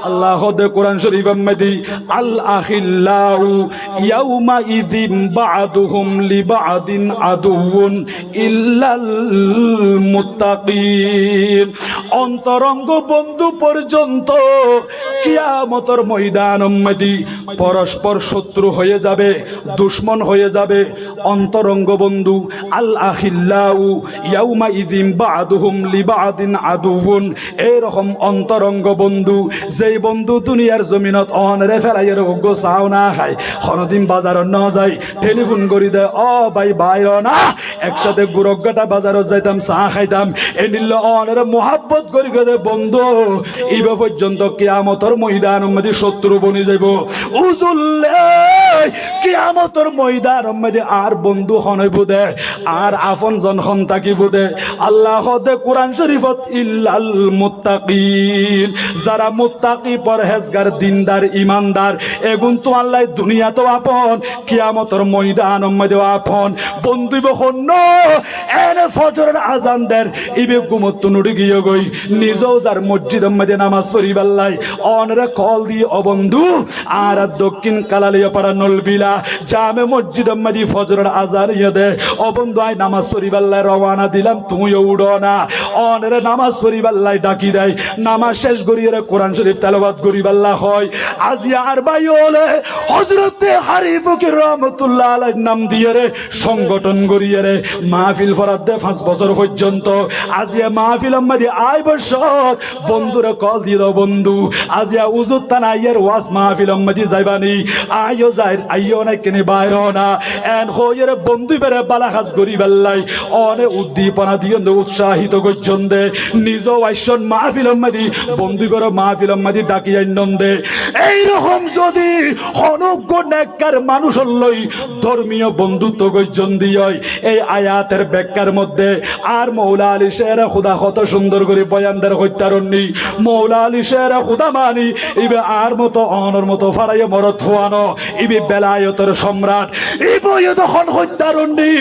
আল্লাহ দে কোরআন শরীফ মধ্যে আল আখিল্লাউ ইয়াউমা ইযিম বা'দুহুম লিবা'দিন আদুউন ইল্লাল মুত্তাকিন। অন্তরঙ্গ বন্ধু পর্যন্ত কিয়ামতের ময়দান মধ্যে পরস্পর শত্রু হয়ে যাবে, দুশমন হয়ে যাবে। অন্তরঙ্গ বন্ধু আল আখিল্লাউ ইয়াউমা ইযিম বা'দুহুম লিবা'দিন আদুউন, এরকম অন্তরঙ্গ বন্ধু যেই বন্ধু দুনিয়ার জমিনত অনরে ফেলাইয়ের অজ্ঞ চাও না খায়, কোনদিন বাজার ন যায়, টেলিফোন করি দেয় ও ভাই বাইর না একসাথে গুরগাটা বাজারত যাইতাম চা খাইতাম, এ নিল অনরে মোহাব্বত করি দে বন্ধু ইবে পর্যন্ত কিয়ামতের ময়দান মধ্যে শত্রু বনি যাইব। উজুল্লে কিয়ামতের ময়দান মধ্যে আর বন্ধু হনইব দে, আর আপন জন হন থাকিব দে। আল্লাহ দে কোরআন শরীফত ইল্লাল মুত্তাকিন, যারা মুত্তাকি পরহেজগার দিনদার ইমানদার এগুন তো আল্লাহ দুনিয়া তো আপন, কিয়ামতের ময়দান মধ্যে আপন বন্ধু বহন্ন। এনে ফজরের আজান দের ইবে গুমত নুড়ি গিয়ে গই নিজেও যার মসজিদের মধ্যে নামাজ পড়িবাল্লাই অনরে কল দিয়ে ও বন্ধু আর দক্ষিণ কালালিয়া পাড়া নলবিলা জামে মসজিদের মধ্যে ফজরের আজান ইয়ে দে ও বন্ধু আয় নামাজ পড়িবাল্লাই রওয়ানা দিলাম, তুমিও উড়ো না। অনরে নামাজ পড়িবাল্লাই ডাকি দেয়, নামাজ শেষ করিয়ে কোরআন শরীফ তেলাওয়াত করিবাল্লা হয়। আজি আর ভাই ওলে হযরতে হারি ফকির রহমাতুল্লাহ আলাইহির নাম দিয়ে রে সংগঠন করিয়ে রে মাহফিল ফরাদ দে 5 বছর পর্যন্ত। আজি মাহফিল মধ্যে আই বসত বন্ধুরে কল দিয়ে দাও বন্ধু আজি উজুত তানা আইয়ের ওয়াজ মাহফিল মধ্যে যাইবানি, আইও যাই আইও না কেনে বাইর না এন হইয়ের বন্ধু বেরে বালা কাজ করিবাল্লাই অনে উদ্দীপনা দিয়ে উৎসাহিত করছেন দে নিজেও আইসন মাহফিল মধ্যে বন্ধু বেরো মাহফিল মধ্যে ডাকি আইনন দে। এইরকম যদি অনুজ্ঞ নেককার মানুষ লই ধর্মীয় বন্ধুত্ব গর্জন দিয়ে এই আয়াতের ব্যাখ্যার মধ্যে আর মৌলা আলী শের খুদা কত সুন্দর করে বয়ানদের হত্যারণী মৌলা আলী শের খুদা মানি ইবে আর মতো অনর মতো ফাড়াইয়ে মরত হওয়ানো ইবে বেলায়তের সম্রাট ইবে তখন হত্যারণী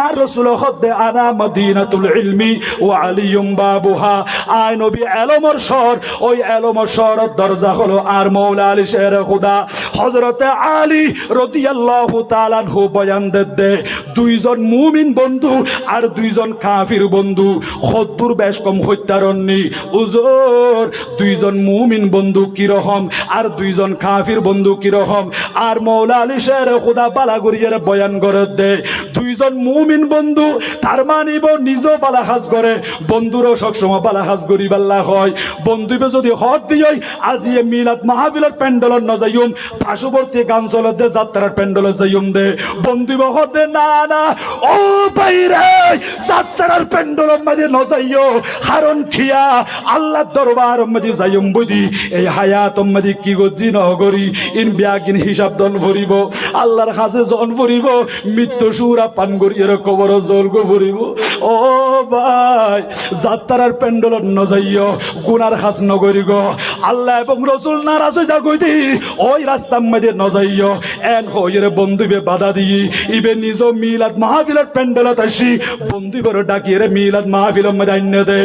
আর রসুল হদ্দে আনা মদিনাতুল ইলমি ও আলিয়ুম বাবুহা আয় নবী এলমর শহর, ওই এলমর শহরের দরজা হলো আর মৌলা আলী শের খুদা হযরতে আলী রাদিয়াল্লাহু তাআলা আনহু বয়ান দে দুইজন মুমিন বন্ধু আর দুইজন কাফির বন্ধু খদ্দুর বেশ কম হত্যারণী উজুর দুইজন মুমিন বন্ধু কি রকম আর দুইজন কাফির বন্ধু কি রকম আর মৌলা আলী শের খুদা বালাগুরিয়ার বয়ান করে দে দুইজন মুমিন বন্ধু তার মানিব নিজেও বালা কাজ করে বন্ধুরও সবসময় বালা কাজ করিবাল্লা হয়। বন্ধুবে যদি হদ দিয়ে আজি মিলাদ মাহফিলের প্যান্ডেলর ন যাইম পার্শ্ববর্তী গান চলত দে যাত্রার প্যান্ডেলে যাইম দে বন্ধুবে হদ দে না না ও বাইরে যাত্রার প্যান্ডেলের মাঝে ন যাইও কারণ খিয়া আল্লাহ দরবার মধ্যে যাইম বুঝি এই হায়াত মধ্যে কি গজি নগরী ইন ব্যাগিন হিসাব দন ভরিব আল্লাহর কাছে জন ভরিব মৃত্যু সুরা পান করিয়ে কবর জল গো ভরিব। ও ভাই যাত্রার প্যান্ডেলত ন যাইও গুনার কাজ নগরী গো আল্লাহ এবং রসুল নারাজ হয়ে যা কইতি ওই রাস্তার মধ্যে ন যাইও এন হইরে বন্ধুবে বাধা দিয়ে ইবে নিজ মিলাদ মাহফিলের প্যান্ডেলত আসি বন্ধুবের ডাকিয়ে মিলাদ মাহফিলের মধ্যে আইন দে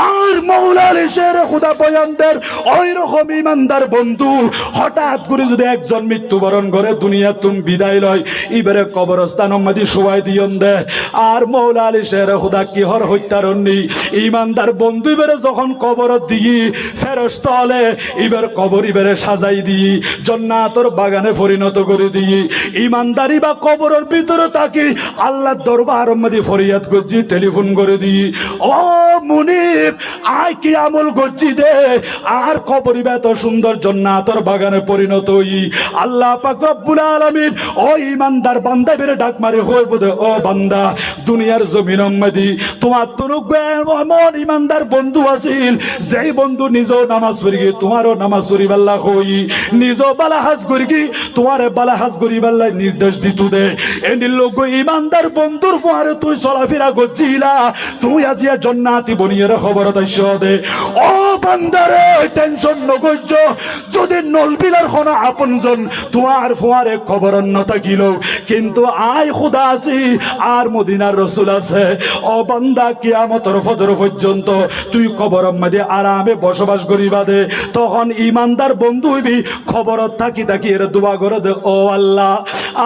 আর মৌলা আলী শের খুদা বয়ানদের ওই রকম ইমানদার বন্ধু হঠাৎ করে যদি একজন মৃত্যুবরণ করে দুনিয়া তুমি বিদায় লয় ইবারে কবরস্থান মধ্যে শোয়াই দিয়ন দে আর মৌলা আলী শের খুদা কি হর হত্যারণী ইমানদার বন্ধু বেড়ে যখন কবর দিই ফেরস্ত হলে ইবার কবর ইবারে সাজাই দিই জান্নাতের বাগানে পরিণত করে দিই ইমানদারি বা কবরের ভিতরে থাকি আল্লাহ দরবার মধ্যে ফরিয়াদ করছি টেলিফোন করে দিই ও মুনিব আয় কি আমল করছি দে আর কবরি এত সুন্দর জান্নাতের বাগানে পরিণত হই আল্লাহ পাক রব্বুল আলামিন ও ইমানদার বান্দা বেরে ডাক মারে হইব দে ও বান্দা দুনিয়ার জমিন মধ্যে তোমার এমন ইমানদার বন্ধু আছিল যেই বন্ধু নিজেও নামাজ পড়ি তোমারও নামাজ পড়িবাল্লা হই নিজেও বালা হাজ করি তোমার বালা হাজ করিবাল্লা নির্দেশ দিত দে এনি লোক ইমানদার বন্ধুর ফুয়ারে তুই চলাফেরা করছিলা তুই আজিয়া জান্নাতি বনিয়ের খবর তাইছ দে ও বান্দারে টেনশন নগজ্য যদি নলবিলার খনা আপনজন তোমার তোমারে খবর ন থাকিল কিন্তু আয় খুদা আছি আর মদিনার রসুল আছে ও বান্দা কিয়ামতের ফজর পর্যন্ত তুই কবরের মধ্যে আরামে বসবাস করিবা দে তখন ইমানদার বন্ধু হইবি খবরত থাকি থাকি এর দোয়া করে দে ও আল্লাহ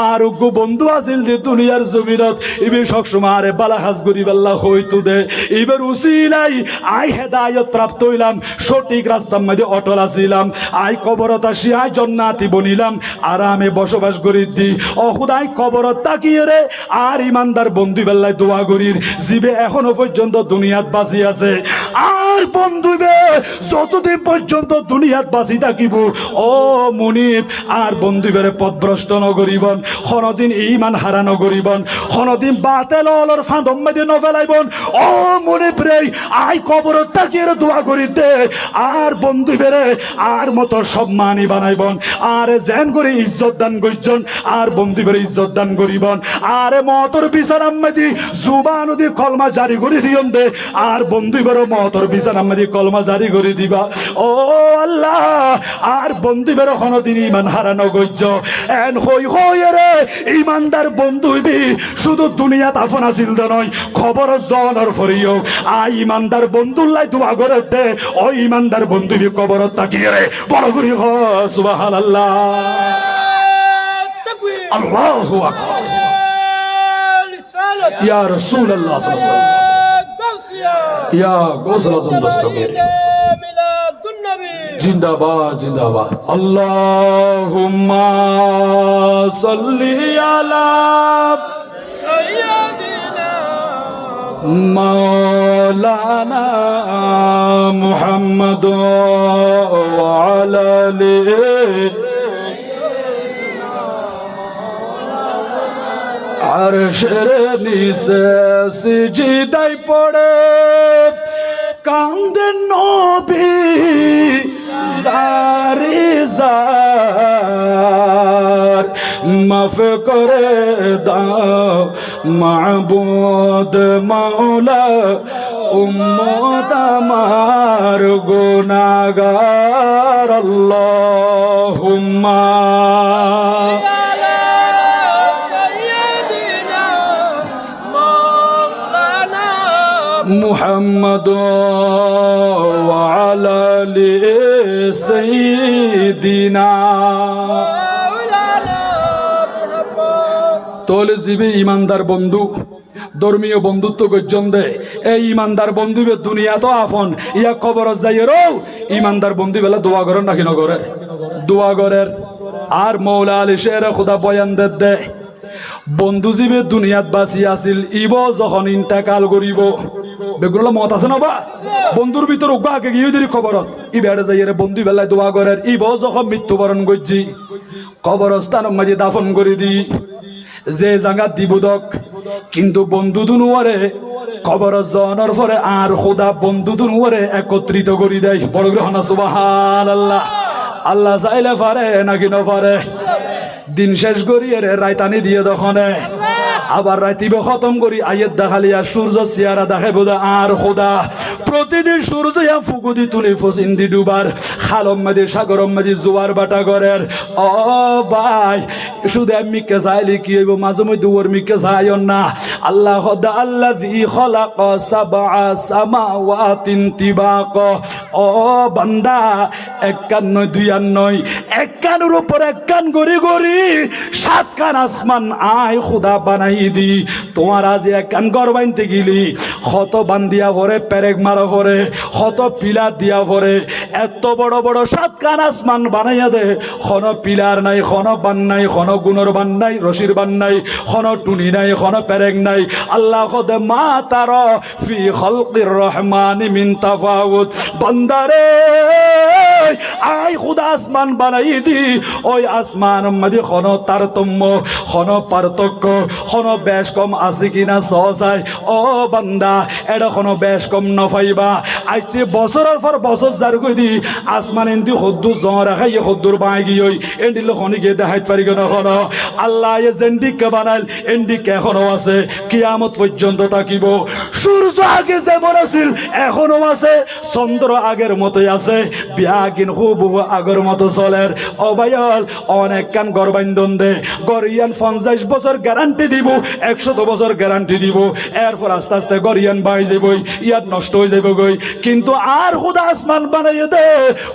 আর উগ্র বন্ধু আছিল যে দুনিয়ার জমিনত ইবি সবসময় আরে বালা হাজ করিবাল্লাহ হইতু দে এবার উসিলাই আই হেদায়ত প্রাপ্ত হইলাম সঠিক রাস্তার মধ্যে অটল আছিলাম আই কবরত আসি আই জান্নাতি বনিলাম আরামে বসবাস করি দি ও খুদাই কবরত তাকিয়ে রে আর ইমানদার বন্ধু বেল্লায় দোয়া করির জিবে এখনো পর্যন্ত দুনিয়াত বাঁচি আছে আর বন্ধুবে যতদিন পর্যন্ত দুনিয়াত বাঁচি থাকিব ও মুনিব আর বন্ধুবের পথভ্রষ্ট নগরিবন কোনদিন ঈমান হারানো করিবন কোনদিন বাতেল অলর ফাঁদম মেদে নফেলাইবন ও মুনিব রে আই কবরত তাকিয়ে দোয়া করিতে আর বন্ধুবের আর মতো সম্মানী বানাইবন আর জেন করে ইজ্জত দান করছেন আর বন্ধুবের ইজ্জত দান করিবন আরে মতর বিচার আম্মাদি জুবান দি কলমা জারি করে দিয়ন দে আর বন্ধুবের মতর বিচার আম্মাদি কলমা জারি করে দিবা ও আল্লাহ আর বন্ধুবের কোনদিন ঈমান হারানো গজ্জ এন হই হই রে ঈমানদার বন্ধু হইবি শুধু দুনিয়াত আফন আছিল নয় খবর জনর ফরিও আই ঈমানদার বন্ধুর লাই দোয়া করে দে ও ঈমানদার বন্ধু বি কবরত তাকিয়ে রে বড় করি হ সুবহানাল্লাহ আল্লাহু আকবার ইয়া রাসূলুল্লাহ সাল্লাল্লাহু আলাইহি ওয়াসাল্লাম ইয়া গোসল আজম দস্তগীর জিন্দাবাদ জিন্দাবাদ আল্লাহুম্মা সাল্লি আলা সাইয়্যিদিনা মাওলানা মুহাম্মদ ওয়া আলা আলিহি আরশের নিচে সিজদায় পড়ে কান্দে নবী জারি জার মাফ করে দাও মাবুদ মাওলা উম্মত আমার গুনাহগার আল্লাহুম্মা মুহাম্মদ ওয়া আলা আলি সাইয়্যিদিনা তোলে জিবি ইমানদার বন্ধু ধর্মীয় বন্ধুত্ব গর্জন দে এই ইমানদার বন্ধুবে দুনিয়া তো আফন ইয়া কবর যাইয়ে রো ইমানদার বন্ধু বেলা দোয়া করেন নাকি নগরের দোয়া করের আর মৌলা আলী শের খুদা বয়ান দে বন্ধু জীবে দুনিয়াত বাঁচি আছিল ইব যখন ইন্তেকাল করিব বেগুলা মত আছে না বা বন্ধুর ভিতর উগা আগে গিয়ে দেরি খবরত ই বেড়ে যাই রে বন্ধু বেলায় দোয়া করেন ইব যখন মৃত্যুবরণ করছি কবরস্থান মাঝে দাফন করে দি যে জায়গা দিবুদক কিন্তু বন্ধু দুনুয়ারে কবর জনের পরে আর খোদা বন্ধু দুনুয়ারে একত্রিত করে দেয় বড় গ্রহণ সুবহানাল্লাহ আল্লাহ চাইলে পারে নাকি না পারে দিন শেষ করি এর রায়তানি দিয়ে দখনে আবার রাতিবে খতম করি আয়ের দেখালিয়া সূর্য চেহারা দেখে বোধা আর খোদা প্রতিদিন সূর্য ফুকুদি তুলি ফসিন্দি ডুবার খালম মাদি সাগরম মাদি জোয়ার বাটা করের ও ভাই শুধু মিকে চাইলে কি হইব মাঝে মধ্যে ওর মিকে চাইন না আল্লাহ খোদা আল্লাযী খালাক সাবআ সামাওয়াতিন তিবাক ও বান্দা 51 92 51 উপর 51 গড়ি গড়ি 7 কান আসমান আয় খোদা বানাই দি তোমার আজ এক কান গর বানতে গেলি কত বান্দিয়া ভরে পেরেক মারা ভরে কত পিলার দিয়া ভরে এত বড় বড় 7 কান আসমান বানাইয়া দে কোনো পিলার নাই কোনো বান নাই কোনো গুণর বান নাই রশির বান নাই কোনো টুনি নাই কোনো পেরেক নাই আল্লাহ খোদে মা তার ফি খালকির রহমানি মিন তাফাউত বান্দারে আই খুদা আসমান বানাই দি ওই আসমান মধ্যে কোনো তারতম্য কোনো পার্থক্য কোনো বেশ কম আছে কিনা সহসাই ও বান্দা এটা কোনো বেশ কম নফাইবা আইছে বছরের পর বছর যার কই দি আসমান এন্দি হদ্দু জ রাখাই হদ্দুর বাই গিয়ে এন্ডিল খনি গিয়ে দেখাইতে পারি কেন কোনো আল্লাহ এ জেন্ডিকে বানাইল এন্ডিকে এখনো আছে কিয়ামত পর্যন্ত থাকিব সূর্য আগে যেমন আছিল এখনো আছে চন্দ্র আগের মতোই আছে বিয়া লাকিন হুবহু আগর মতো চলের। ও ভাইয়াল অনেক কান গর বাইন্দন দে গরিয়ান 50 বছর গ্যারান্টি দিব, 100 বছর গ্যারান্টি দিব, এরপর আস্তে আস্তে গরিয়ান বাই যাবই, ইয়ার নষ্ট হয়ে যাবে গই। কিন্তু আর খুদা আসমান বানাইয়ে দে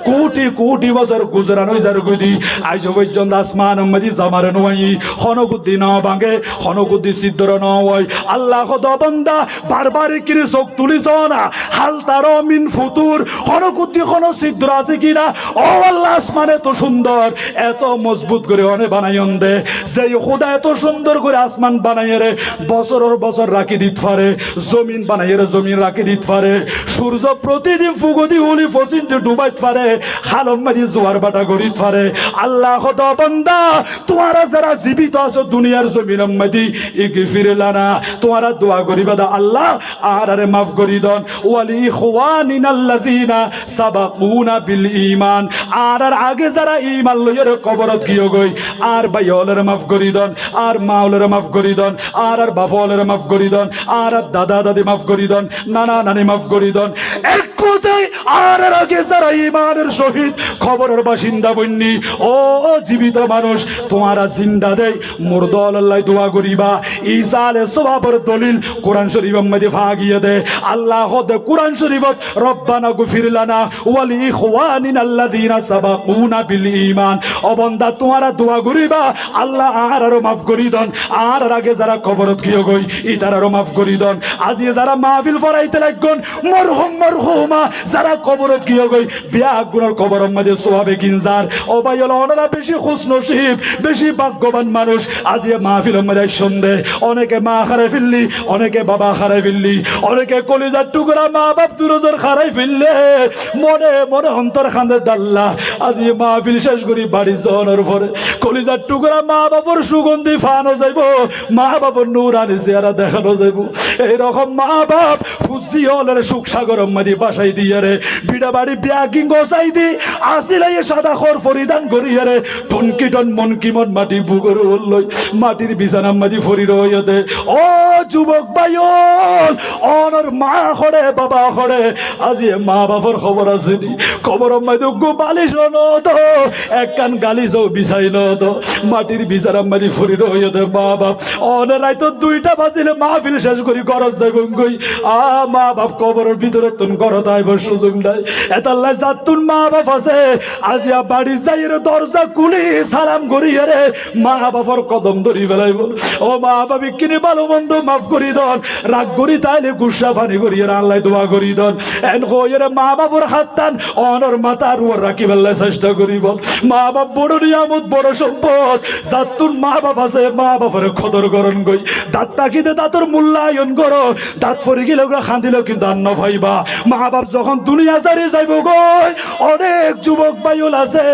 কোটি কোটি বছর গুজরান হয়ে যার গুদি আজ পর্যন্ত আসমান মদি জামার নয় হনগুদ্দি ন ভাঙে, হনগুদ্দি সিদ্ধর ন হয়। আল্লাহ খোদা বান্দা বারবার কিনে চোখ তুলিস না, হাল তার মিন ফুতুর হনগুদ্দি কোন সিদ্ধর আছে কিনা। ও আল্লাহ আসমান এত সুন্দর, এত মজবুত করে অনে বানাইন দে যে খোদা এত সুন্দর করে আসমান বানাইয়ে রে বছরের বছর রাখি দিত পারে, জমিন বানাইয়ে রে জমিন রাখি দিত পারে, সূর্য প্রতিদিন ফুগদি উলি ফসিনতে ডুবাইত পারে, হালম মাদি জোয়ার বাটা গড়িত পারে। আল্লাহ খোদা বান্দা তোমারা যারা জীবিত আছো দুনিয়ার জমিন মাদি ইগফির লানা, তোমারা দোয়া করিবা দা আল্লাহ আর আরে মাফ করি দন ওয়ালি ইখওয়ানিনাল্লাযিনা সাবাকুনা বিল ঈমান, আর আগে যারা ঈমান লইয়ের কবরত গিয়ে গই আর ভাইওলের মাফ করি দন, আর মাওলের মাফ করি দন, আর বাফলের মাফ করি দন, আর দাদা দাদি মাফ করি দন, নানা নানি মাফ করি দন। এক কথায় আর আগে যারা ঈমানের সহিত খবরের বাসিন্দা বন্যি ও জীবিত মানুষ তোমারা জিন্দা দেই মুরদল আল্লাহ দোয়া করিবা। ঈসা আলাইহিস সালামের দলিল কোরআন শরীফের মধ্যে ভাগিয়ে দে। আল্লাহ দে কোরআন শরীফত রব্বানা গফির লানা ওয়ালি ইখওয়ানিনাল্লাযিনা সাবাকুনা বিল ঈমান। ও বান্দা তোমারা দোয়া করিবা আল্লাহ আর মাফ করি দন, আর আগে যারা কবরত গিয়ে গই ইতারারও মাফ করি দন। আজি যারা মাহফিল ফরাইতে লাগন মরহুম মরহুমা যারা কবরত গিয়ে গই বিয়া গুনার কবরের মধ্যে সোয়াবে কিনজার। ও ভাই ওনারা বেশি খুশনসিব বেশি ভাগ্যবান মানুষ। আজি মাহফিলের মধ্যে সন্ধে অনেকে মা হারাই ফেললি, অনেকে বাবা হারাই ফেললি, অনেকে কলিজার টুকরা মা বাপ দুরজর হারাই ফেললে মনে মনে অন্তর খান্দে ডাল্লা। আজি মাহফিল শেষ করি বাড়ি যাওয়ার পরে কলিজার টুকরা মা বাবার সুগন্ধি ফানো যাইব, মা বাবার নূরানি চেহারা দেখানো যাইব। এইরকম মা বাপ ফুসি হলের সুখ সাগর মাদি বাসাই দিয়ে রে বিড়া বাড়ি ব্যাগিং গোসাই দি আসিলাই সাদা খর ফরিদান করিয়া রে টনকি টন মন কি মন মাটি বুগর হলই মাটির বিছানা মাদি ফরি রইয়া দে। ও যুবক ভাইয়ল অনর মা খড়ে বাবা খড়ে আজি মা বাবার খবর আছে নি খবর মাদি গো বালিশ ন তো এক কান গালিজ বিছাই ন তো মাটির বিছানা মাদি ফরি রইয়া দে। মা বাপ অনের রাইতো 2টা বাজিলে মাহফিল শেষ করি গরজ যাইব গই আ মা বাপ কবরের ভিতরে তুন গরত আইব সুযোগ নাই। এতাল্লাই জাতুন মা বাপ আছে আজিয়া বাড়ি যাইরে দরজা খুলি সালাম করিয়া রে মা বাবার কদম ধরি ফেলাইব। ও মা বাবি কিনে ভালো মন্দ মাফ করি দন, রাগ করি তাইলে গুসা ফানি করিয়া আল্লাহ দোয়া করি দন। এন হইরে মা বাবার হাত টান অনর মাথার উপর রাখি ফেললে চেষ্টা করিব। মা বাপ বড় নিয়ামত বড় সম্পদ, জাতুন মা বাপ আছে মা বাবার খদর করন গই দাঁত তাকিতে দাঁতর মূল্যায়ন করো। দাঁত পরি গেলেও খান্দিলেও কিন্তু আন্ন ভাইবা। মা বাপ যখন দুনিয়া ছাড়ি যাইব গই অনেক যুবক ভাইল আছে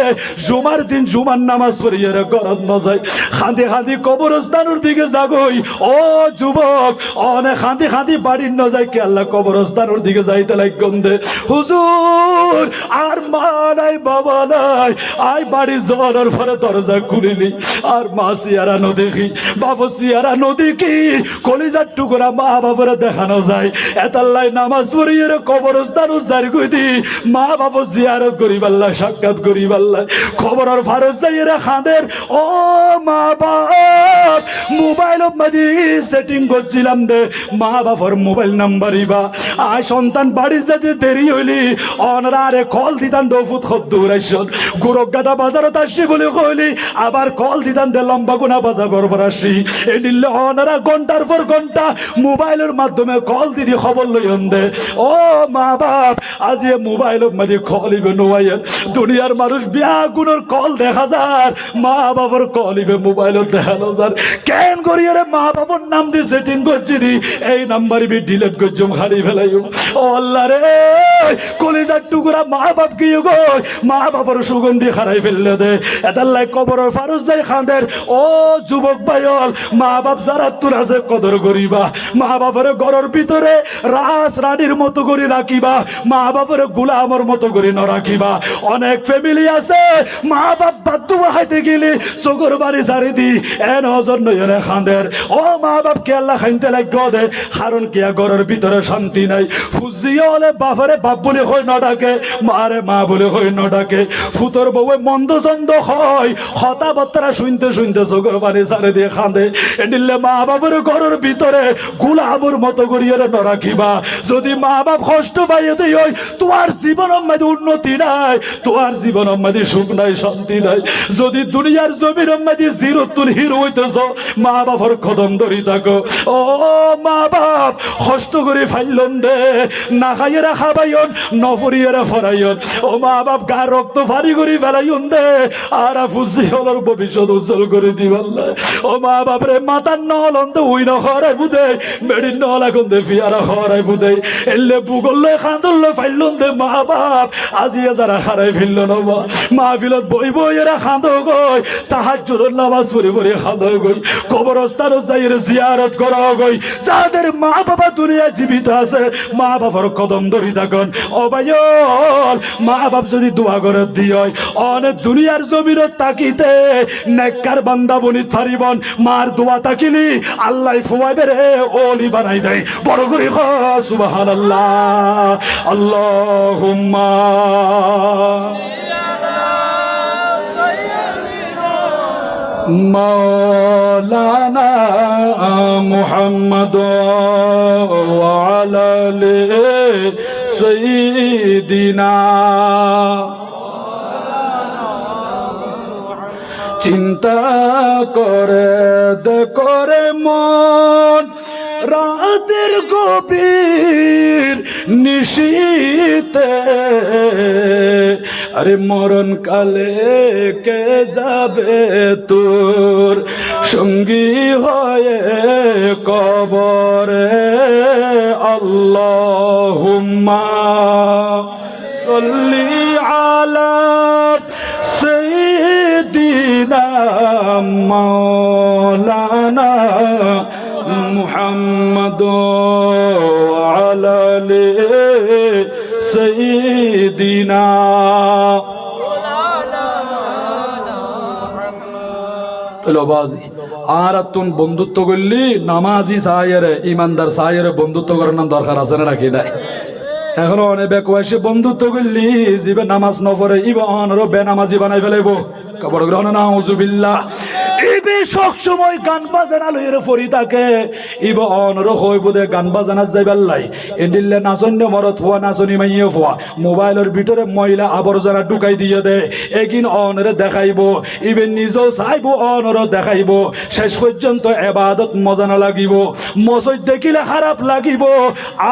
জুমার দিন জুমার নামাজ পড়িয়ে গরত নজাই খান্দি খান্দি কবরস্থানের দিকে যাগই। ও যুবক অনেক খান্দি খান্দি বাড়ির নজাই কে আল্লাহ কবরস্থানের দিকে যাইতে লাগ গন্ধে হুজুর আর মা নাই বাবা নাই আই বাড়ি যাওয়ার পরে দরজা খুলিলি আর মা সিয়ারা নদী বাবা সিয়ারা নদী কি কলিজার টুকরা মা বাবার দেখানো যায়। এতাল্লাই নামাজ পড়িয়ে কবরস্থান উদ্ধার করে দি মা বাবা জিয়ারত করি পাল্লা সাক্ষাৎ করি পাল্লা খবরের ফারজ যাইয়ে খাঁদের। ও মা বাপ মোবাইল মাঝে সেটিং করছিলাম দে মা বাবার মোবাইল নাম্বার ইবা আয় সন্তান বাড়ি যেতে দেরি হইলি অনরা আরে কল দিতাম দফুত খদ্দুর আইসন গোরগাটা বাজারত আসছি বলে কইলি আবার কল দিতাম দে লম্বা গুনা বাজার বরবর আসি এই নিলে অনরা ঘন্টার পর ঘন্টা মোবাইলের মাধ্যমে কল দিদি খবর লইন দে। ও মা বাপ আজ এ মোবাইলের মাঝে কল ইবে নোয়াইয়ের দুনিয়ার মানুষ বিয়া গুণের কল দেখা যার মা বাবার কল ইবে মোবাইলত দেখানো যার কেন করিয়ে রে মা বাবার নাম দিয়ে সেটিং করছি দি এই নাম্বার ইবে ডিলেট করছুম হারিয়ে ফেলাইও। ও আল্লাহ রে কলিজার টুকরা মা বাপ গিয়ে গো মা বাবার সুগন্ধি হারাই ফেললে দে এটার কবরের ফারুজ যাই খাঁদের। ও যুবক ভাইল মা বাপ যারা তোর আছে কদর করিবা, মা বাবার ঘরের ভিতরে রাস রানীর মতো করে রাখিবা, মা বাবার গোলামর মতো করে ন রাখিবা। অনেক ফ্যামিলি আছে মা বাপ বাদ্দু হাইতে গেলে চকুর বাড়ি সারি দি এন হজর নয়নে খাঁদের ও মা বাপ কে আল্লাহ খাইতে লাগ দে কারণ কিয়া ঘরের ভিতরে শান্তি নাই ফুজিয়ে হলে বাপরে বাপ বলে হয় না ডাকে মারে মা বলে হয় না ডাকে ফুতর বউয়ে মন্দ চন্দ হয় কথাবার্তা শুনতে শুনতে চকুর বাড়ি সারি দিয়ে খাঁদে এনিলে মা বাপের ঘরের ভিতরে গুলামর মতো করিয়ে ন রাখিবা যদি মা বাপ কষ্ট পাইয়ে দিই তোমার জীবনের মধ্যে উন্নতি নাই তোমার জীবনের মধ্যে সুখ নাই শান্তি নাই যদি দুনিয়ার জমির মধ্যে জিরতুল হিরো হইতেছ মা বাপর কদম ধরি থাকো ও মা বাপ কষ্ট করে ফাইলন দে না খাইয়েরা খাবাইন নফরিয়েরা ফরাইন ও মা বাপ গা রক্ত ফারি করে ফেলাইন দে আর ফুজি হলার ভবিষ্যৎ উজ্জ্বল করে দিবাল্লা ও মা বাপরে মাতার নহলন তো উই না হরাই বুদে মেডিন নহল এখন দে ফিয়ারা হরাই বুদে এলে বুগল খাঁদল ফাইলন দে মা বাপ আজিয়া যারা হারাই ফেলল নবা মাহফিলত বই বই এরা খাঁদ গই তাহাজ্জুদের নামাজ পড়ে পড়ে খাঁদ গই কবরস্থানও যাই জিয়ারত করা গই যাদের মা বাবা দুনিয়া জীবিত আছে মা বাবার কদম ধরি থাকুন অবায়ল মা বাপ যদি দোয়া করে দিয় অনেক দুনিয়ার জমিনত তাকিতে নেককার বান্দা বনি ফারিবন মার দোয়া তাকিলি আল্লাহ ফুয়াইবে রে ওলি বানাই দেয় বড় করে সুবহানাল্লাহ আল্লাহুম্মা মাওলানা মুহাম্মদ ওয়া আলা আলি সাইয়্যিদিনা চিন্তা করে মন রাতের গভীর নিশীতে আরে মরণ কালে কে যাবে তোর সঙ্গী হয়ে কবরে আল্লাহুম্মা সাল্লি আলা সাইয়্যিদিনা মাওলানা মুহাম্মদ আলা আলি সাইয়্যিদিনা বাজি আর তুন বন্ধুত্ব করলি নামাজি সাহায্যে ইমানদার সাহায্যে বন্ধুত্ব করার দরকার আছে না রাখি নাই এখনো অনেক বেকওয়াসে বন্ধুত্ব করলি জিবে নামাজ নপড়ে ইবা অনরো বেনামাজি বানাই ফেলাইব কবর গ্রহণ না হুজুবিল্লাহ ইবে সব সময় গান বাজানা লইরে ফরি থাকে ইবা অনরো হইব দে গান বাজানা যাইবাল্লাই এন্ডিল্লে নাচন্য মরত হওয়া নাচনি মাইয়ে হওয়া মোবাইলের ভিতরে ময়লা আবর্জনা ঢুকাই দিয়ে দে একিন অনরে দেখাইব ইবে নিজেও চাইব অনরো দেখাইব শেষ পর্যন্ত এবাদত মজা না লাগিব মসজিদ দেখিলে খারাপ লাগিব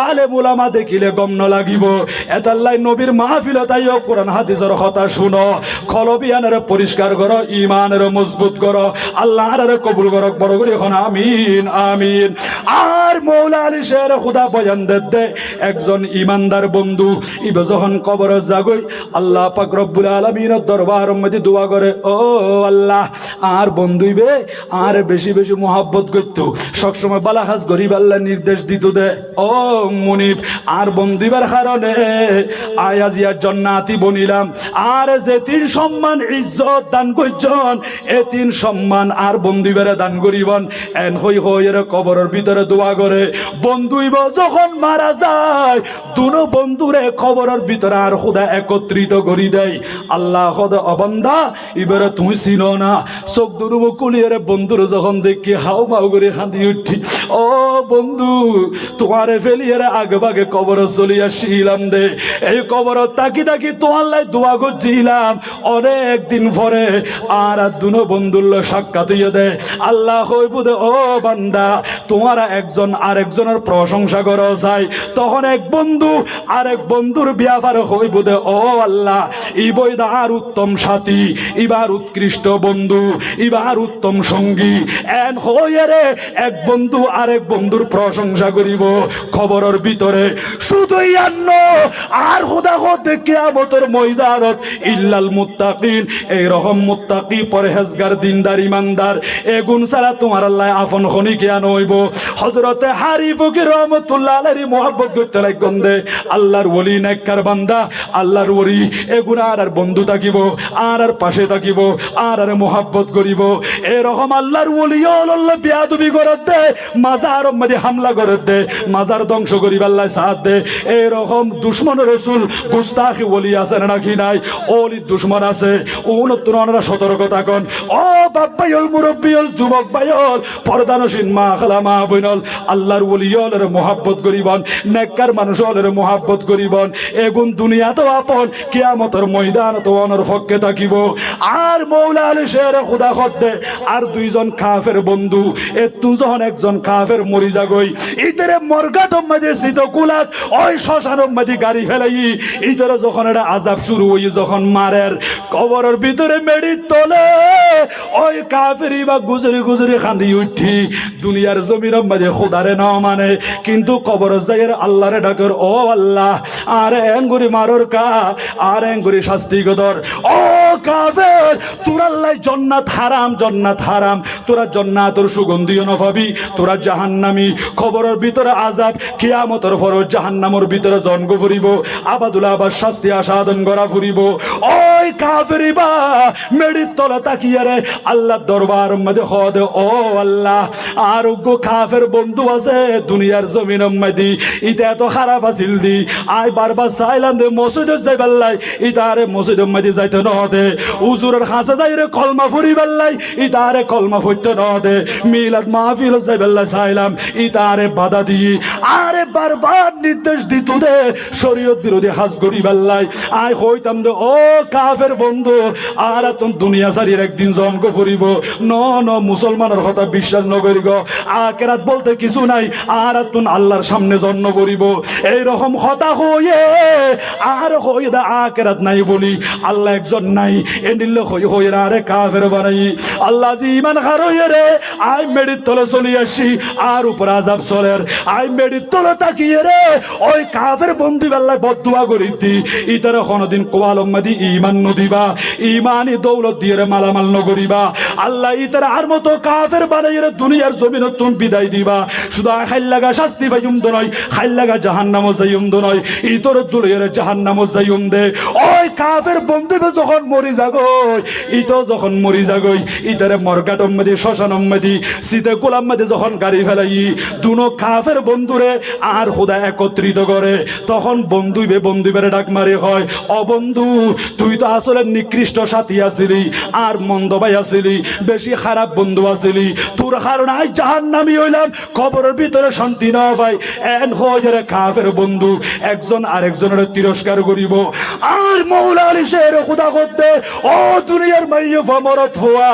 আলেম উলামা দেখিলে গম ন লাগিব এতাল্লাই নবীর মাহফিলত আইও কোরআন হাদিসের কথা শুনো কলবিয়ানের পরিষ্কার করো ইমানের মজবুত করো আল্লাহর কবুল করক বড় করে এখন আমিন আমিন আর মৌলা আলী শের খুদা বয়ান দে একজন ইমানদার বন্ধু ইবে যখন কবরে জাগই আল্লাহ পাক রব্বুল আলামিনের দরবার মধ্যে দোয়া করে ও আল্লাহ আর বন্ধুইবে আর বেশি বেশি মোহাব্বত করত সব সময় বালাহাজ গরিব আল্লাহ নির্দেশ দিত দে ও মুনিব আর বন্ধুইবার কারণে আয়াজিয়ার জান্নাতি বনিলাম আর যে তিন সম্মান ইজ্জত দান করছন এ তিন সম্মান আর বন্ধুইবারে দান করিবন এন হই হইয়ের কবরের ভিতরে দোয়া করে বন্ধুইব যখন মারা যায় দুনো বন্ধুরে কবরের ভিতরে আর খোদা একত্রিত করি দেয় আল্লাহ খোদা অবন্ধা এবারে তুমি চিনো না চোখ দুরুব কুলিয়ারে বন্ধুর যখন দেখি হাও মাও করে কাঁদি উঠি ও বন্ধু তোমারে ফেলিয়ারে আগে বাগে কবরে চলিয়া শিলাম দে এই কবর তাকি তাকি তোমার লাই দোয়া করছিলাম অনেক দিন পরে আর দুনো বন্ধুর সাক্ষাৎ দিয়ে দে আল্লাহ হইব দে ও বান্দা তোমারা একজন আরেকজনের প্রশংসা করো চাই তখন এক বন্ধু আরেক বন্ধুর ব্যাপার হইব দে ও আল্লাহ ইবই আর উত্তম সাথী ইবার উৎকৃষ্ট বন্ধু ইবার উত্তম সঙ্গী এন হইয়ে রে এক বন্ধু আরেক বন্ধুর প্রশংসা করিব খবরের ভিতরে শুধুই আন্ন আর খোদা খোদে কিয়ামতের ময়দানত ইল্লাল মুত্তাকিন এই রকম মুত্তাকি পরহেজগার দিনদার ইমানদার এগুন ছাড়া তোমার আল্লাহ আপন খনি কেন হইব হযরতে হারি ফকির রহমাতুল্লাহ আলাইহি মুহাব্বত করতে লাগেন দে আল্লাহর ওলি নেককার বান্দা আল্লাহর ওলি এগুনার আর বন্ধু থাকিব আর পাশে থাকিব আর মুহাব্বত করিব এরকম আল্লাহর ওলি আল্লাহ বিয়াদবি করে দে মাজার মধ্যে হামলা করে দে মাজার ধ্বংস করিব আল্লাহ সাথ দে এরকম দুশমন রাসূল গুস্তাখি ওলি আছে নাকি নাই ওলি দুশমন আছে ওনরা সতর্ক থাকুন ও বাপ্পাইল মুরব্বিয়ল যুবক ভাইয়ল পর্দানসীন মা খালা মা বইনল আল্লাহর ওলিয়লের মুহাব্বত করিবন নেককার মানুষের মুহাব্বত করিবন এগুন দুনিয়া তো আপন কিয়ামতের ময়দান তো অনর পক্ষে থাকিব আর মৌলা আলী শের খুদা খদ্দে আর দুইজন কাফের বন্ধু এতু যখন একজন কাফের মরি যাগই ইতরে মরগাটম মাঝে শীত কুলাত ওই শ্মশানম মাঝে গাড়ি ফেলাই ইতরে যখন এটা আজাব শুরু হই যখন মারের কবরের ভিতরে মেডি তোলে ওই কাফেরি বা গুজরি গুজরি খান্দি উঠি দুনিয়ার জমির মাঝে খোদারে না মানে কিন্তু কবর জায়গার আল্লাহরে ডাকর ও আল্লাহ আর এঙ্গুরি মারর কা আর এঙ্গুরি শাস্তি গদর ও কাফের তোর আল্লাহ জান্নাত হারাম তোরা জান্নাতের সুগন্ধিও না পাবি তোরা জাহান্নামী খবরের ভিতরে আযাব কিয়ামতের পর জাহান্নামের ভিতরে জন্ম ফুরিব আবাদুল আবাদ শাস্তি আসাদন করা ফুরিব ওই কাফেরি বা মেডির তলা তাকিয়ে রে আল্লাহ দরবার মধ্যে হদ ও আল্লাহ আর গো কাফের বন্ধু আছে দুনিয়ার জমিনের মধ্যে ইটা এত খারাপ আছিল দি আই বারবার চাইলাম দে মসজিদে যাই বেল্লাই ইটারে মসজিদের মধ্যে যাইতে ন দে হুজুরের কাছে যাই রে কলমা ফুরি বেল্লাই ইটারে কলমা ফুরতে ন দে মিলাদ মাহফিল যাই বেল্লাই চাইলাম ইটারে বাধা দি আরে বারবার নির্দেশ দিত দে শরীয়ত বিরোধী হাজ করি বেল্লাই আই হইতাম দে ও কাফের বন্ধু আর তুম দুনিয়া সারির একদিন জন্ম ফুরিব ন মুসলমানের কথা বিশ্বাস নকরি গো আখিরাত বলতে কিছু নাই আর তুন আল্লাহর সামনে জন্ম করিব এইরকম কথা হয়ে আর হই দা আখিরাত নাই বলি আল্লাহ একজন নাই এনিল হই হই আরে কাফের বানাই আল্লাহ জি ইমান হারয়ে রে আই মেডির তলে চলি আসি আর উপর আযাব চলের আই মেডির তলে তাকিয়ে রে ওই কাফের বন্ধু বেলায় বদদুয়া করি দি ইতারে কোনদিন কোয়ালম মাদি ইমান নদিবা ইমানি দৌলত দিয়ে মালামাল নগরিবা আল্লাহ ইতারে আর মতো কাফের বানাই রে দুনিয়ার জমিন তুমি বিদায় দিবা শুধু খাইল লাগা শাস্তি পাইম তো নয় খাইল লাগা জাহান্নাম যাইম তো নয় ইতর দুলের জাহান্নাম যাইম দে ওই কাফের বন্ধু যখন মরি যাগই ইতো যখন মরি যাগই ইতারে মরগাটম মধ্যে শ্মশানম মধ্যে শীতে গোলাম মধ্যে যখন গাড়ি ফেলাই দুনো কাফের বন্ধুরে আর খোদা একত্রিত করে তখন বন্ধুবে ডাক মারি হয় ও বন্ধু তুই তো আসলে নিকৃষ্ট সাথী আছিলি আর মন্দ ভাই আছিলি বেশি খারাপ বন্ধু আছিলি তোর কারণে আজ জাহান্নামী হইলাম কবরের ভিতরে শান্তি না পাই এন হয়ে কাফের বন্ধু একজন আরেকজনের তিরস্কার করিব আর মৌলা আলী শের খুদা করতে ও দুনিয়ার মাইয়ে মরত হওয়া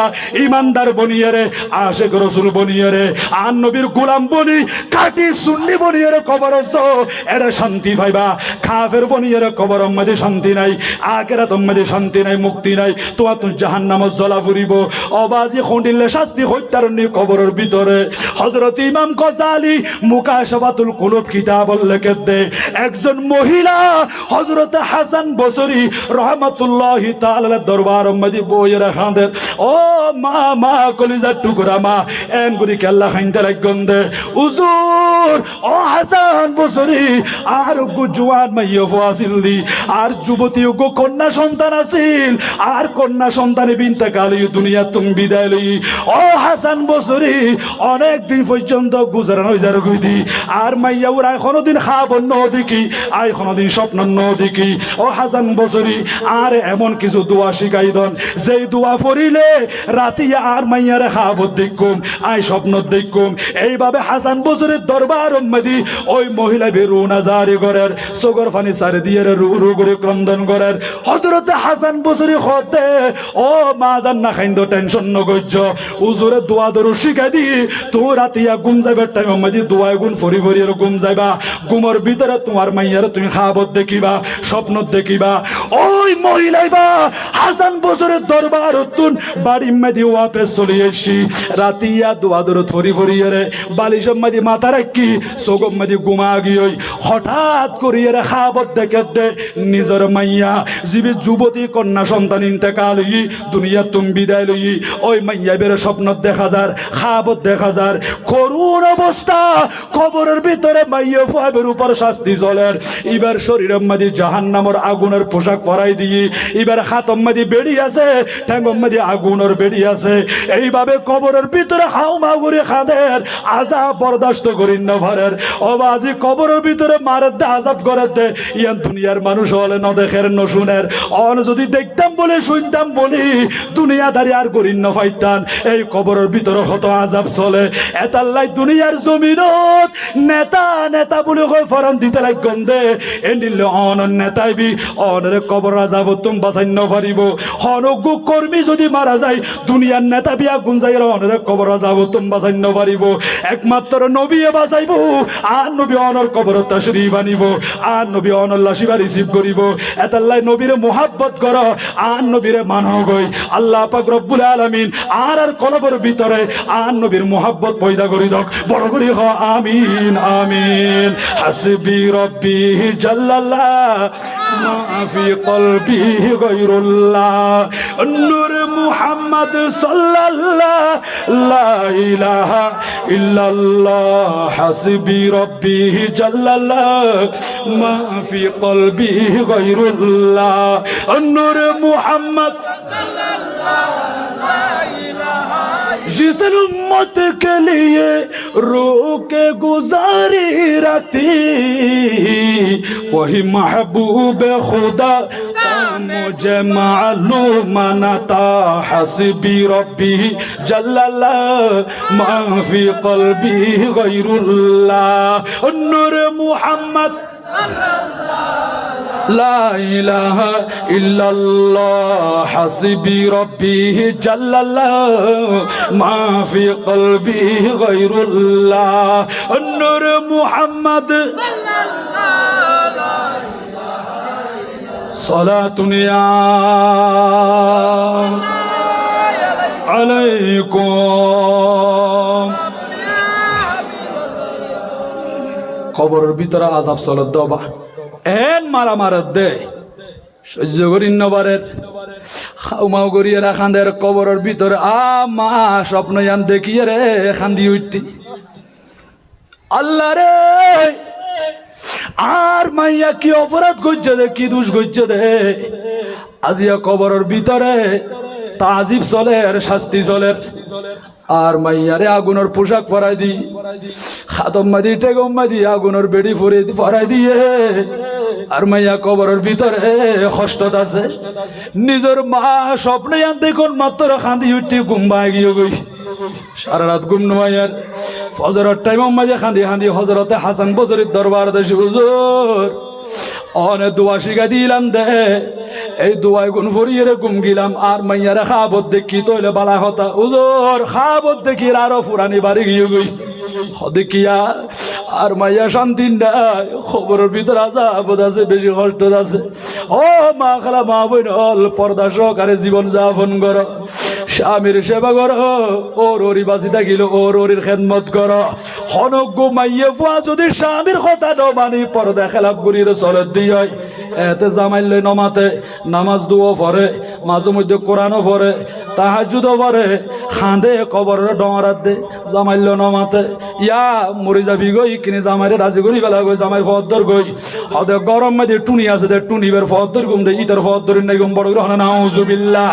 ইমানদার বনিয়ে রে আশেক রসুল বনিয়ে রে আর নবীর গোলাম বনি কাটি সুন্নি বনিয়ে রে কবর এটা শান্তি পাইবা কাফের বনিয়ে রে কবর মধ্যে শান্তি নাই আখিরাত মধ্যে শান্তি নাই মুক্তি নাই তোমার তো জাহান্নামে জ্বলা ফুরিব অবাজি খন্ডিলে শাস্তি হত্যারণ্য কবরের ভিতরে হযরত ইমাম গজালি মুকাশাফাতুল কুলুব কিতাব লেখে দে একজন মহিলা হযরত হাসান বসরি রহমাতুল্লাহি তাআলা দরবার মধ্যে বইয়ে রাখেন ও মা কলিজার টুকরা মা এন গুরি কেল্লা খাইতে লাগন দে হুজুর ও হাসান বসরি আর গো জওয়ান মাইয়া ফাসিল দি আর যুবতী গো কন্যা সন্তান আছিল আর কন্যা সন্তানে বিনতেকালে দুনিয়া তুমি বিদায় লই ও হাসান বসরি অনেক দিন পর্যন্ত গুজরান হয়ে যার গইদি আর মাইয়া ওরা কোনোদিন খাব ন দেখি আই কোনোদিন স্বপ্ন ন দেখি ও হাসান বসরি আর এমন কিছু দোয়া শিখাই দন যেই দোয়া পড়িলে রাতিয়া আর মাইয়ারে খাব দেখুম আই স্বপ্ন দেখুম এইভাবে হাসান বসরির দরবার মধ্যে ওই মহিলা বেরু নাজারি করের সগর ফানি সারে দিয়ে রু করে ক্রন্দন করের হযরত হাসান বসরি হতে ও মা জান না খাইন্দ টেনশন ন গজ্জ হুজুরে দোয়া দরু শিখাই দি তো রাতিয়া ঘুম যাইবার টাইম মধ্যে দোয়া গুণ ফরি ফরি ঘুম যাইবা ঘুমর ভিতরে তোমার মাইয়ার তুমি খাবত দেখিবা স্বপ্ন দেখিবা ওই মহিলাই বা হাসান বসরের দরবার তুন বাড়ি মধ্যে ওয়াপেস চলে এসি রাতিয়া দোয়া দরু ফরি ফরি রে বালিশের মধ্যে মাথা রাখি সোগম মধ্যে ঘুমা গিয়ে হঠাৎ করিয়ে রে খাবত দেখে দে নিজের মাইয়া জীবী যুবতী কন্যা সন্তান ইন্তেকাল দুনিয়া তুমি বিদায় লই ওই মাইয়া বের স্বপ্ন দেখা যার, খাবত দেখা যার, করুণ অবস্থা কবরের ভিতরে মাইয়া ফুয়াবের উপর শাস্তি চলেন। এবার শরীরের মাঝে জাহান্নামের আগুনের পোশাক পরাই দিয়ে, এবার হাতম মাঝে বেড়ি আছে, ঠ্যাঙ্গম মাঝে আগুনের বেড়ি আছে, এইভাবে কবরের ভিতরে হাউমা করে খাদের আজাব বরদাস্ত করিন না ভরের। অবাজি কবরের ভিতরে মারের দে আজাব করার দে, ইয়ান দুনিয়ার মানুষ হলে ন দেখের ন শুনের, অন যদি দেখতাম বলে শুনতাম বলি দুনিয়াদারি আর করিন না ফাইতান। এই কবরের ভিতরে হত আজাব চলে, এতাল্লাই দুনিয়ার জমিনত নেতা নেতা বলে কয় ফরন দিতে লাগন দে, এ নিলে অন নেতাইবি অনরে কবর আজাব তুম বাঁচাই ন পারিব। হনজ্ঞ কর্মী যদি মারা যায় দুনিয়ার নেতা বিয়া গুঞ্জাইয়ের অনরে কবর আজাব তুম বাঁচাই ন পারিব। একমাত্র নবীয়ে বাঁচাইব, আর নবী অনর কবর তাশরীফ আনিব, আর নবী অনর লাশিবা রিসিভ করিব। এতাল্লাই নবীরে মোহাব্বত কর, আর নবীরে মানহ গই। আল্লাহ পাক রব্বুল আলামিন আর কলবের ভিতরে আর নবীর মোহাব্বত পয়দা করি দক, বড় করি হ আমিন আমিন। হাসবি রব্বি জাল্লাল্লাহ মা ফি কলবি গায়রুল্লাহ, নূর মুহাম্মদ সাল্লাল্লাহ লা ইলাহা ইল্লাল্লাহ। হাসবি রব্বি জাল্লাল্লাহ মা ফি কলবি গায়রুল্লাহ, নূর মুহাম্মদ जिस उम्मत के लिए रूह के गुजारी रहती, वही महबूब खुदा मुझे मालूम न था। हस्बी रब्बी जल्लल्लाह मा फी क़ल्बी गैरुल्लाह, नूर मुहम्मद ला इलाहा इल्लल्लाह। हस्बी रब्बी जल्लल्लाह मा फी क़ल्बी गैरुल्लाह, नूर मुहम्मद सलातुनिया अलैकुम। কবরের ভিতরে আযাব চলে দবা এন মারা মারা দে সহ্য করি নবারের খাউমাও করিয়ে রাখানদের কবরের ভিতরে আ মা স্বপ্ন ইয়ান দেখিয়ে রে খান্দি উঠতি আল্লাহ রে। আর মাইয়া কি অপরাধ করছে দে, কি দোষ করছে দে, আজিয়া কবরের ভিতরে তাজিব চলের শাস্তি চলের। আর মাইয়ারে আগুনের পোশাক পরাই দি, খাতম মাদি টেগম মাদি আগুনের বেড়ি পরাই দিয়ে, আর মাইয়া কবরের ভিতরে কষ্টত আছে। নিজের মা স্বপ্নে আনতে কোন মাত্র খান্দি উঠি ঘুমবাই গিয়ে গই, সারা রাত ঘুম নমাইয়ার ফজরের টাইম মাঝে খান্দি খান্দি হজরতে হাসান বসরির দরবার দেশে হুজুর অনেক দোয়া শিখা দিলাম দে, এই দোয়ায় গুণ ফরিয়ে ঘুম গিলাম। আর মাইয়ারে খাবত দেখি তৈলে বালা কথা হুজুর, খাবত দেখি আরো ফুরানি বাড়ি গিয়ে গই দেখিয়া। আর মাইয়া শান্তি নাই, খবরের ভিতরে আজাবত আছে, বেশি কষ্ট আছে। ও মা খালা মা বোন হল পর্দা সহকারে জীবন যাপন করো, স্বামীর সেবা করো, ওর ওরি বাঁচি থাকিল ওর ওরির খেদমত করো। হনজ্ঞ মাইয়ে ফুয়া যদি স্বামীর কথা ন মানি পর্দা খেলাপ করিয়ে চলে দিয়ে এতে জামাইলে নমাতে নামাজ দুও পড়ে, মাঝে মধ্যে কোরআনও পড়ে, তাহাজ্জুদও পড়ে, খাঁদে কবরের ডমরাত দে জামাইল নমাতে ইয়া মরি যাবি গই কিনে জামাইরে রাজি করি গেলা গই, জামাইর ফদ্দর গই হদে গরম মধ্যে টুনি আছে দে টুনিবের ফদ্দর ঘুম দে ইতার ফদ্দর নাই ঘুম বড় গ্রহণ নাউজুবিল্লাহ।